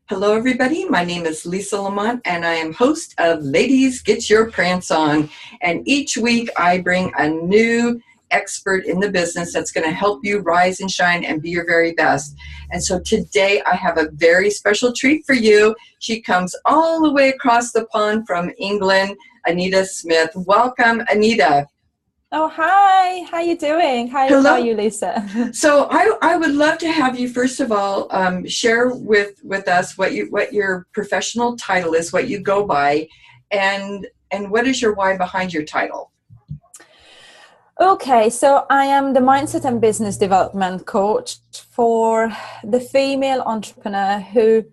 Hello, everybody. My name is Lisa Lamont, and I am host of Ladies Get Your Prance On. And each week I bring a new expert in the business that's going to help you rise and shine and be your very best. And so today I have a very special treat for you. She comes all the way across the pond from England, Anita Smith. Welcome, Anita. Oh, hi. How you doing? How are Hello. you, Lisa? So I would love to have you, first of all, share with us what your professional title is, what you go by, and what is your why behind your title. Okay, so I am the mindset and business development coach for the female entrepreneur who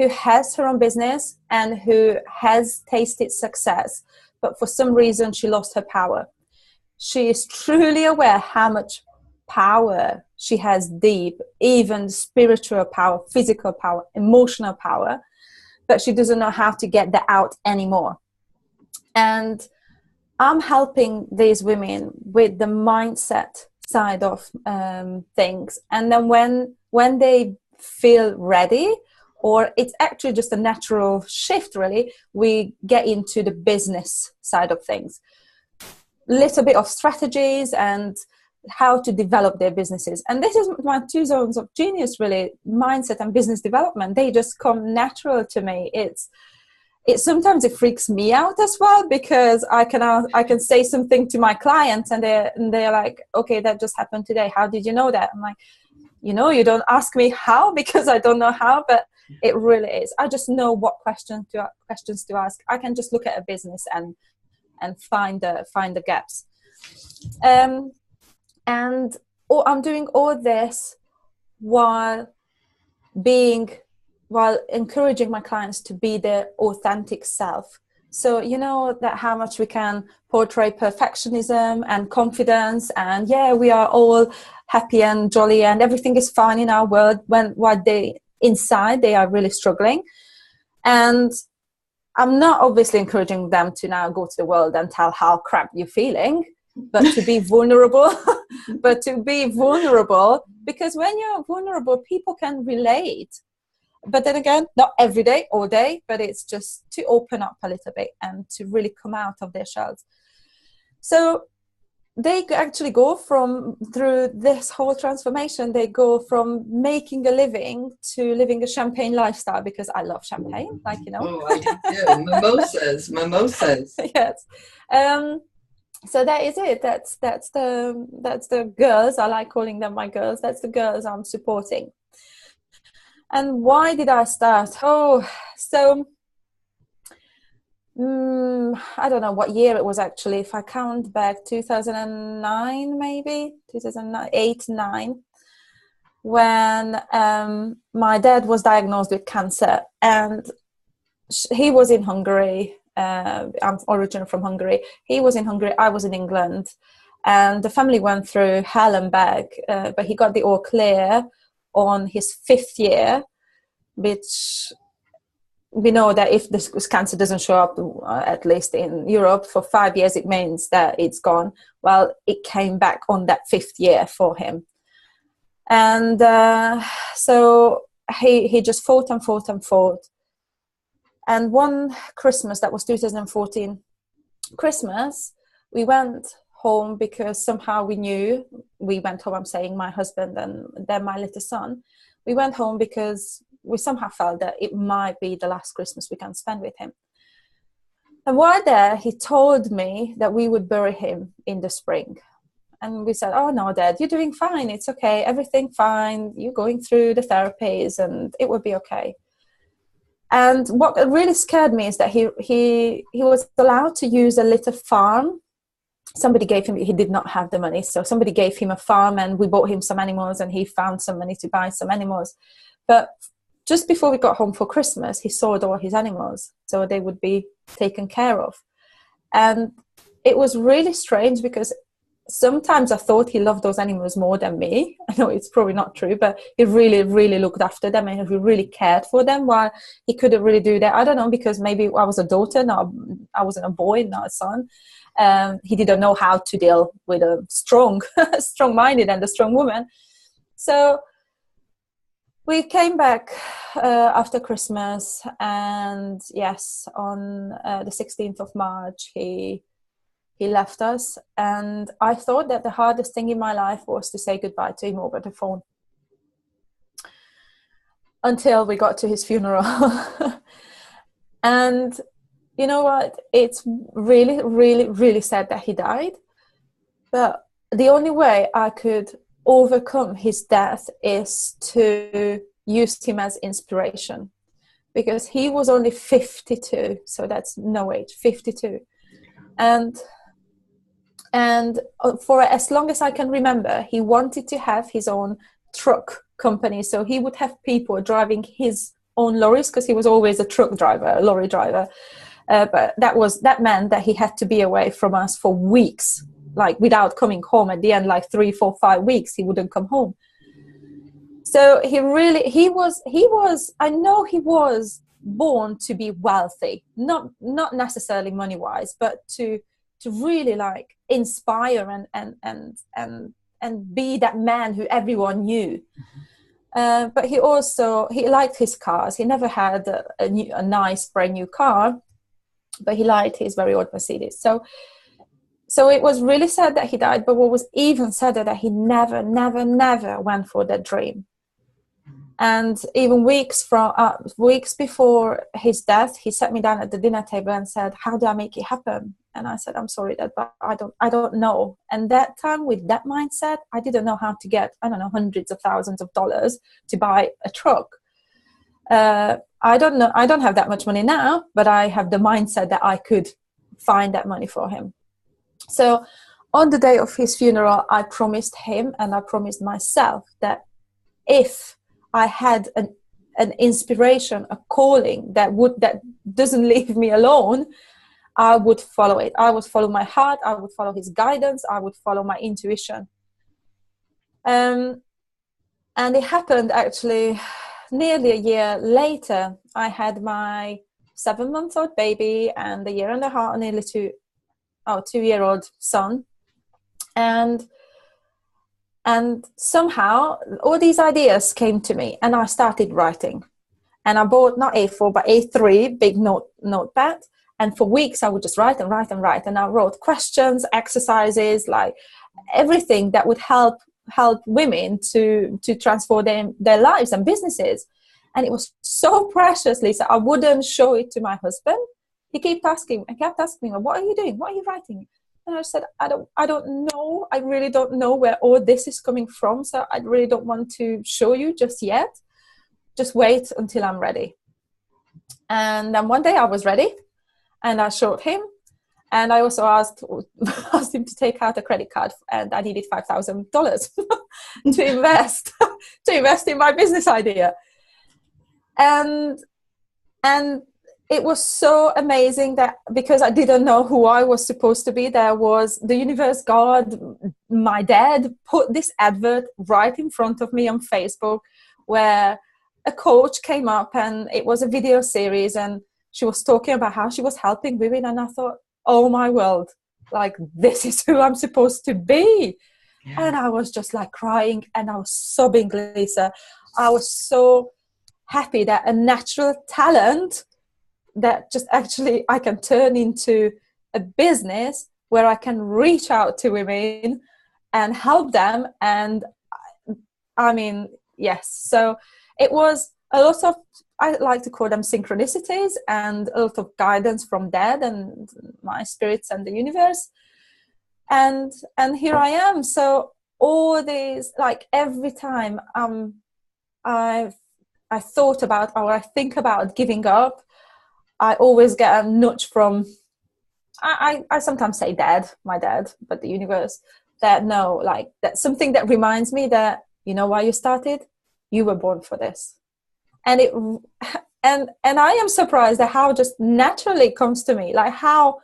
has her own business and who has tasted success, but for some reason she lost her power. She is truly aware how much power she has deep, even spiritual power, physical power, emotional power, but she doesn't know how to get that out anymore. And I'm helping these women with the mindset side of things. And then when they feel ready, or it's actually just a natural shift, really, we get into the business side of things. Little bit of strategies and how to develop their businesses. And this is my two zones of genius, really, mindset and business development. They just come natural to me. It's sometimes it freaks me out as well, because I can say something to my clients and they're like, okay, that just happened today. How did you know that? I'm like, you don't ask me how, because I don't know how, but it really is. I just know what questions to ask. I can just look at a business and find the gaps. And I'm doing all this while encouraging my clients to be their authentic self. So that how much we can portray perfectionism and confidence, and we are all happy and jolly and everything is fine in our world, while inside they are really struggling. And I'm not obviously encouraging them to now go to the world and tell how crap you're feeling, but to be vulnerable. Because when you're vulnerable, people can relate. But then again, not every day, all day, but it's just to open up a little bit and to really come out of their shells. So they actually go through this whole transformation. They go from making a living to living a champagne lifestyle, because I love champagne, like Oh, I do too. Mimosas. Yes. So that is it. That's the girls. I like calling them my girls. That's the girls I'm supporting. And why did I start? I don't know what year it was actually. If I count back, 2009, maybe 2008, 9, when my dad was diagnosed with cancer, and he was in Hungary. I'm originally from Hungary. He was in Hungary. I was in England, and the family went through hell and back. But he got the all clear on his 5th year, which we know that if this cancer doesn't show up, at least in Europe, for 5 years, it means that it's gone. Well, it came back on that 5th year for him. And so he just fought and fought and fought. And one Christmas, that was 2014 Christmas, we went home, because somehow we went home, I'm saying my husband and then my little son. We went home because we somehow felt that it might be the last Christmas we can spend with him. And while there, he told me that we would bury him in the spring. And we said, oh no, Dad, you're doing fine. It's okay. Everything fine. You're going through the therapies and it will be okay. And what really scared me is that he was allowed to use a little farm. Somebody gave him, he did not have the money, so somebody gave him a farm and we bought him some animals, and he found some money to buy some animals. But just before we got home for Christmas, he sold all his animals so they would be taken care of. And it was really strange, because sometimes I thought he loved those animals more than me. I know it's probably not true, but he really, really looked after them and he really cared for them, while he couldn't really do that. I don't know, because maybe I was a daughter, I wasn't a boy, not a son. He didn't know how to deal with a strong-minded and a strong woman. So We came back after Christmas, and yes, on the 16th of March, he left us. And I thought that the hardest thing in my life was to say goodbye to him over the phone, until we got to his funeral. And you know what? It's really, really, really sad that he died. But the only way I could overcome his death is to use him as inspiration, because he was only 52, so that's no age, 52. And for as long as I can remember, he wanted to have his own truck company, so he would have people driving his own lorries, because he was always a truck driver, a lorry driver. But that meant that he had to be away from us for weeks, like without coming home. At the end, like 3, 4, 5 weeks, he wouldn't come home. So he was, I know he was born to be wealthy, not necessarily money wise, but to really like inspire and be that man who everyone knew. But he liked his cars. He never had a nice brand new car, but he liked his very old Mercedes. So it was really sad that he died, but what was even sadder that he never went for that dream. And even weeks before his death, he sat me down at the dinner table and said, "How do I make it happen?" And I said, "I'm sorry, Dad, but I don't know." And that time, with that mindset, I didn't know how to get, I don't know, hundreds of thousands of dollars to buy a truck. I don't know. I don't have that much money now, but I have the mindset that I could find that money for him. So on the day of his funeral, I promised him and I promised myself that if I had an inspiration, a calling that doesn't leave me alone, I would follow it. I would follow my heart. I would follow his guidance. I would follow my intuition. And it happened actually nearly a year later. I had my 7-month-old baby and a year and a half, nearly 2-year-old son. And somehow all these ideas came to me and I started writing. And I bought not A4 but A3 big notepad. And for weeks I would just write and write and write. And I wrote questions, exercises, like everything that would help women to transform their lives and businesses. And it was so precious, Lisa. I wouldn't show it to my husband. He kept asking me, "What are you doing? What are you writing?" And I said, I don't know. I really don't know where all this is coming from. So I really don't want to show you just yet. Just wait until I'm ready. And then one day I was ready and I showed him. And I also asked him to take out a credit card, and I needed $5,000 to invest in my business idea. And it was so amazing that, because I didn't know who I was supposed to be, there was the universe, God, my dad put this advert right in front of me on Facebook, where a coach came up and it was a video series and she was talking about how she was helping women. And I thought, oh my world, like this is who I'm supposed to be. Yeah. And I was just like crying and I was sobbing, Lisa. I was so happy that a natural talent that just actually I can turn into a business where I can reach out to women and help them. And I mean, yes. So it was a lot of, I like to call them synchronicities, and a lot of guidance from Dad and my spirits and the universe. And here I am. So all these, like every time I thought about, or I think about giving up, I always get a nudge from, I sometimes say Dad, my dad, but the universe, that no, like that's something that reminds me that, you know why you started? You were born for this. And and I am surprised at how just naturally it comes to me, like how,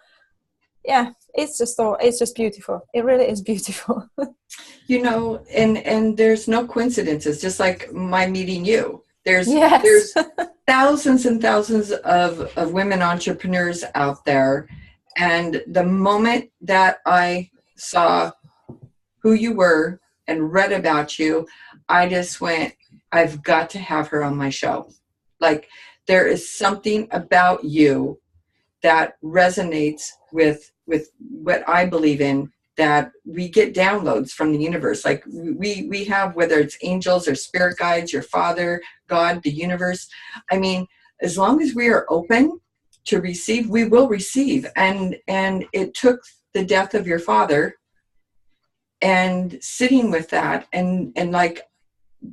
yeah, it's just beautiful. It really is beautiful. You know, and there's no coincidences, just like my meeting you. There's thousands and thousands of women entrepreneurs out there. And the moment that I saw who you were and read about you, I just went, I've got to have her on my show. Like, there is something about you that resonates with what I believe in, that we get downloads from the universe. Like we have, whether it's angels or spirit guides, your father, God, the universe. I mean, as long as we are open to receive, we will receive. And it took the death of your father and sitting with that, and like,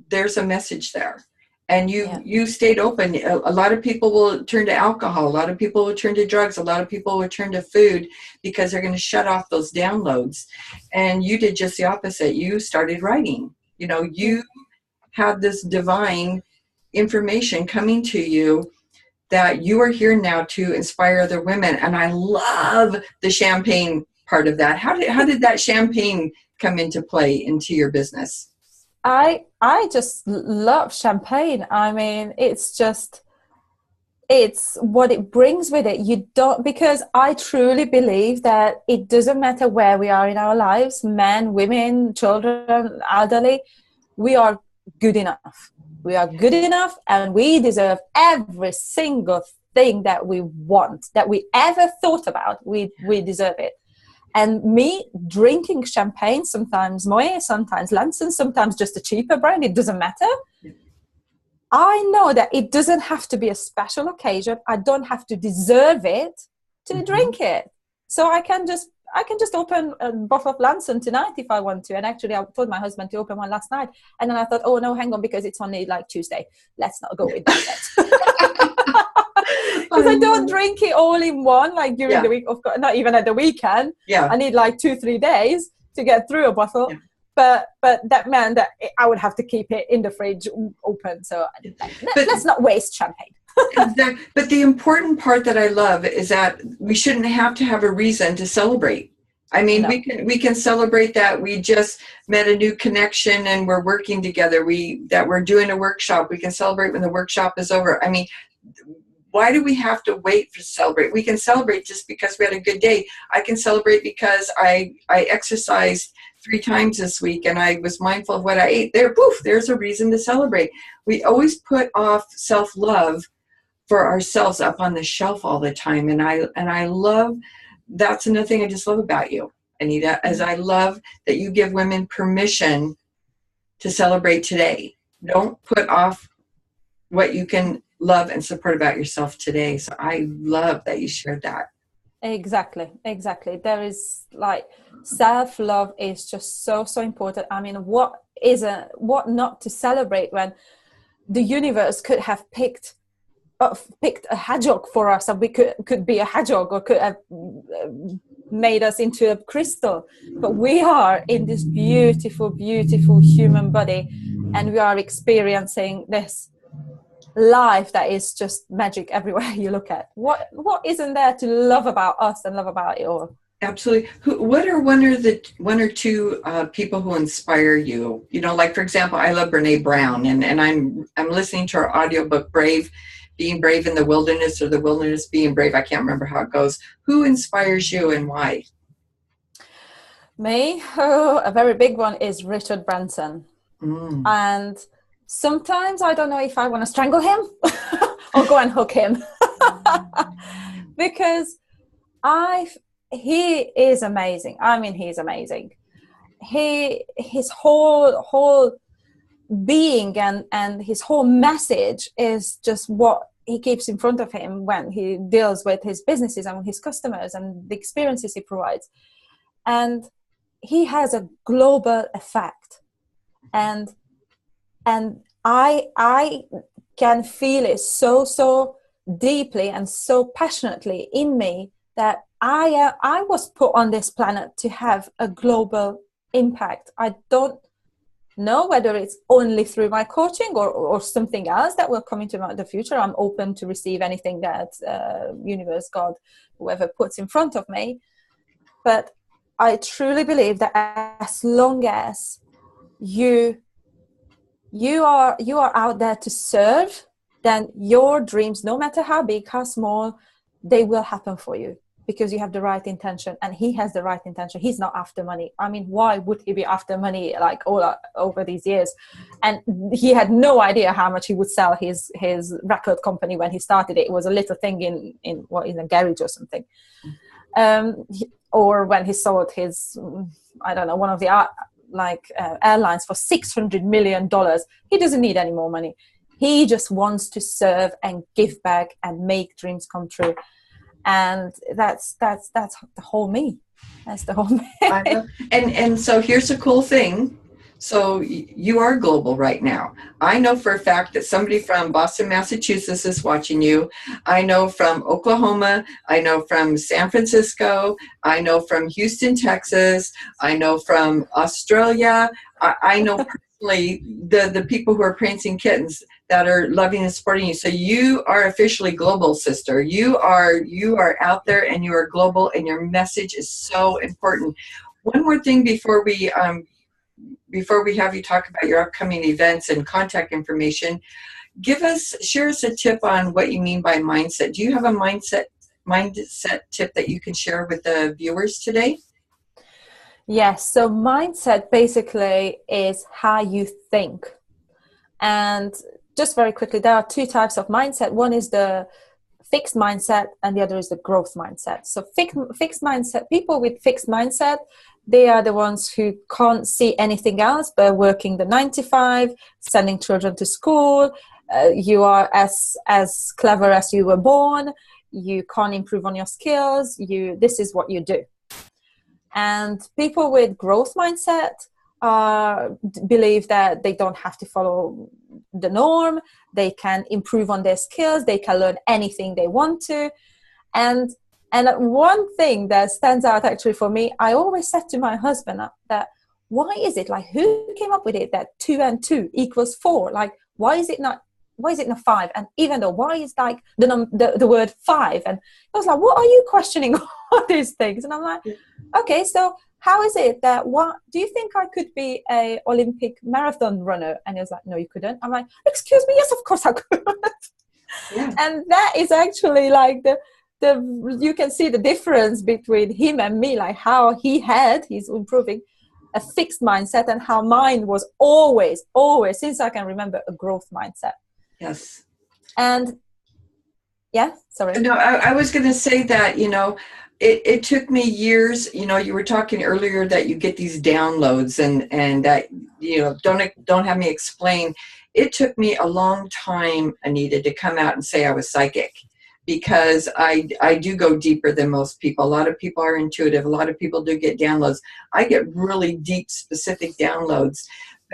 there's a message there. And you stayed open. A lot of people will turn to alcohol. A lot of people will turn to drugs. A lot of people will turn to food because they're going to shut off those downloads. And you did just the opposite. You started writing. You know, you had this divine information coming to you that you are here now to inspire other women. And I love the champagne part of that. How did that champagne come into play into your business? I just love champagne. I mean, it's what it brings with it. You don't, because I truly believe that it doesn't matter where we are in our lives, men, women, children, elderly, we are good enough. We are good enough, and we deserve every single thing that we want, that we ever thought about. We deserve it. And me drinking champagne, sometimes Moët, sometimes Lanson, sometimes just a cheaper brand, it doesn't matter. I know that it doesn't have to be a special occasion. I don't have to deserve it to drink it. So I can just open a bottle of Lanson tonight if I want to. And actually, I told my husband to open one last night. And then I thought, oh, no, hang on, because it's only like Tuesday. Let's not go with that. Because I don't drink it all in one, like during the week, of course, not even at the weekend. I need like 2-3 days to get through a bottle. But that meant that I would have to keep it in the fridge open. So let's not waste champagne. Exactly. But the important part that I love is that we shouldn't have to have a reason to celebrate. I mean, we can celebrate that we just met a new connection and we're working together. That we're doing a workshop. We can celebrate when the workshop is over. I mean, why do we have to wait to celebrate? We can celebrate just because we had a good day. I can celebrate because I exercised 3 times this week and I was mindful of what I ate. There's a reason to celebrate. We always put off self-love for ourselves up on the shelf all the time. And I love, that's another thing I just love about you, Anita, as I love that you give women permission to celebrate today. Don't put off what you can love and support about yourself today. So I love that you shared that. Exactly. There is, like, self-love is just so important. I mean, what not to celebrate when the universe could have picked a hedgehog for us, and we could be a hedgehog, or could have made us into a crystal. But we are in this beautiful human body, and we are experiencing this life that is just magic everywhere you look at. What isn't there to love about us and love about it all? Absolutely. What are one or two people who inspire you? You know, like, for example, I love Brene Brown, and I'm listening to her audiobook, Being Brave in the Wilderness, or The Wilderness Being Brave. I can't remember how it goes. Who inspires you and why? Me? A very big one is Richard Branson. And sometimes I don't know if I want to strangle him or go and hook him. Because he is amazing. I mean, he's amazing. His whole being and his whole message is just what he keeps in front of him when he deals with his businesses and his customers and the experiences he provides. And he has a global effect. And I can feel it so deeply and so passionately in me that I was put on this planet to have a global impact. I don't know whether it's only through my coaching or something else that will come into the future. I'm open to receive anything that universe, God, whoever puts in front of me. But I truly believe that as long as you are out there to serve, then your dreams, no matter how big, how small, they will happen for you, because you have the right intention, and he has the right intention. He's not after money. I mean, why would he be after money like all over these years? And he had no idea how much he would sell his record company when he started it. It was a little thing in a garage or something. Or when he sold his, I don't know, one of the airlines for $600 million. He doesn't need any more money. He just wants to serve and give back and make dreams come true. And that's the whole me. That's the whole me. I know. And so here's a cool thing. So you are global right now. I know for a fact that somebody from Boston, Massachusetts is watching you. I know from Oklahoma. I know from San Francisco. I know from Houston, Texas. I know from Australia. I know personally the people who are prancing kittens that are loving and supporting you. So you are officially global, sister. You are out there, and you are global, and your message is so important. One more thing before we have you talk about your upcoming events and contact information, share us a tip on what you mean by mindset. Do you have a mindset tip that you can share with the viewers today? Yes. So mindset basically is how you think. And just very quickly, there are two types of mindset. One is the fixed mindset, and the other is the growth mindset. So fixed mindset, people with fixed mindset, they are the ones who can't see anything else but working the 9 to 5, sending children to school. You are as clever as you were born. You can't improve on your skills. This is what you do. And people with growth mindset believe that they don't have to follow the norm. They can improve on their skills. They can learn anything they want to. And one thing that stands out actually for me, I always said to my husband that, why is it, like, who came up with it that 2 and 2 equals 4? Like, why is it not 5? And even though, why is like the word 5? And I was like, what are you questioning all these things? And I'm like, okay, so how is it that, what do you think I could be a Olympic marathon runner? And he was like, no, you couldn't. I'm like, excuse me, yes, of course I could. Yeah. And that is actually like you can see the difference between him and me, like how he's improving a fixed mindset, and how mine was always, since I can remember, a growth mindset. Yes. And yeah, sorry. No, I was going to say that, it took me years. You were talking earlier that you get these downloads and that, don't have me explain. It took me a long time, Anita, to come out and say I was psychic, because I do go deeper than most people. A lot of people are intuitive. A lot of people do get downloads. I get really deep, specific downloads.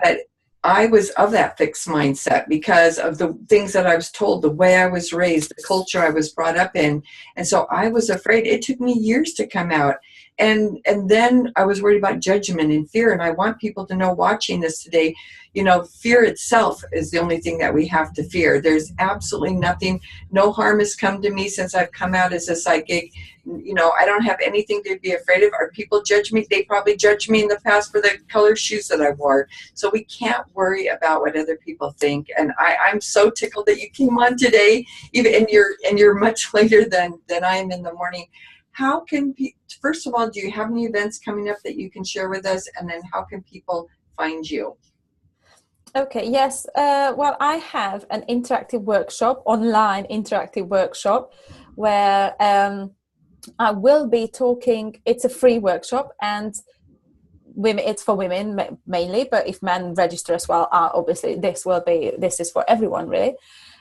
But I was of that fixed mindset because of the things that I was told, the way I was raised, the culture I was brought up in. And so I was afraid. It took me years to come out. And then I was worried about judgment and fear. And I want people to know, watching this today, fear itself is the only thing that we have to fear. There's absolutely nothing. No harm has come to me since I've come out as a psychic. I don't have anything to be afraid of. Are people judge me? They probably judged me in the past for the color shoes that I wore. So we can't worry about what other people think. And I'm so tickled that you came on today, even and you're much later than I am in the morning. How can first of all, do you have any events coming up that you can share with us? And then how can people find you? Okay, yes. Well, I have an interactive workshop, online interactive workshop, where I will be talking. It's a free workshop, and it's for women mainly, but if men register as well, obviously this is for everyone, really.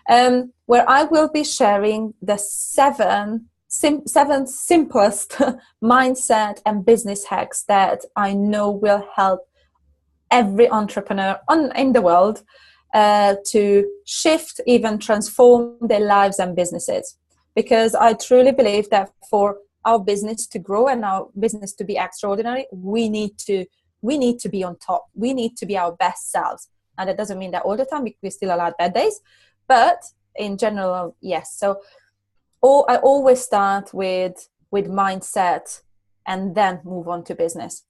Where I will be sharing the seven simplest mindset and business hacks that I know will help every entrepreneur in the world to shift, even transform their lives and businesses. Because I truly believe that for our business to grow and our business to be extraordinary, we need to be on top. We need to be our best selves. And that doesn't mean that all the time, because we still allow bad days, but in general, yes. So I always start with mindset and then move on to business.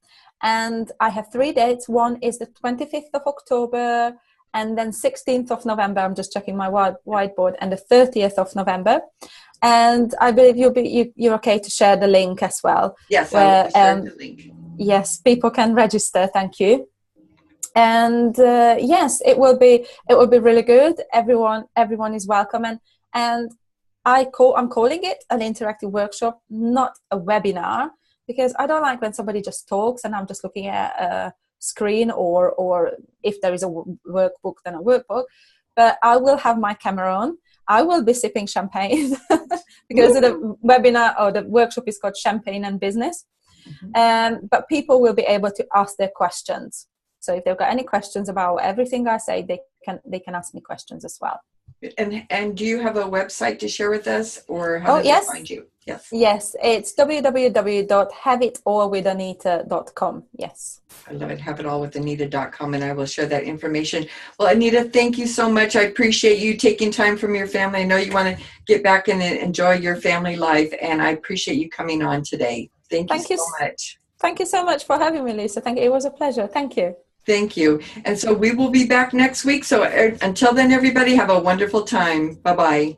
And I have 3 dates. One is the 25th of October, and then 16th of November, I'm just checking my whiteboard, and the 30th of November. And I believe you're okay to share the link as well. Yes, I will share the link. Yes, people can register. Thank you. And yes, it will be really good. Everyone is welcome, and I'm calling it an interactive workshop, not a webinar, because I don't like when somebody just talks and I'm just looking at a screen, or if there is a workbook, then a workbook. But I will have my camera on. I will be sipping champagne because the webinar or the workshop is called Champagne and Business. But people will be able to ask their questions. So if they've got any questions about everything I say, they can ask me questions as well. And do you have a website to share with us, or how does it find you? Yes, it's www.haveitallwithanita.com. Yes. I love it. Haveitallwithanita.com, and I will share that information. Well, Anita, thank you so much. I appreciate you taking time from your family. I know you want to get back and enjoy your family life, and I appreciate you coming on today. Thank you so much. Thank you so much for having me, Lisa. Thank you. It was a pleasure. Thank you. Thank you. And so we will be back next week. So until then, everybody, have a wonderful time. Bye-bye.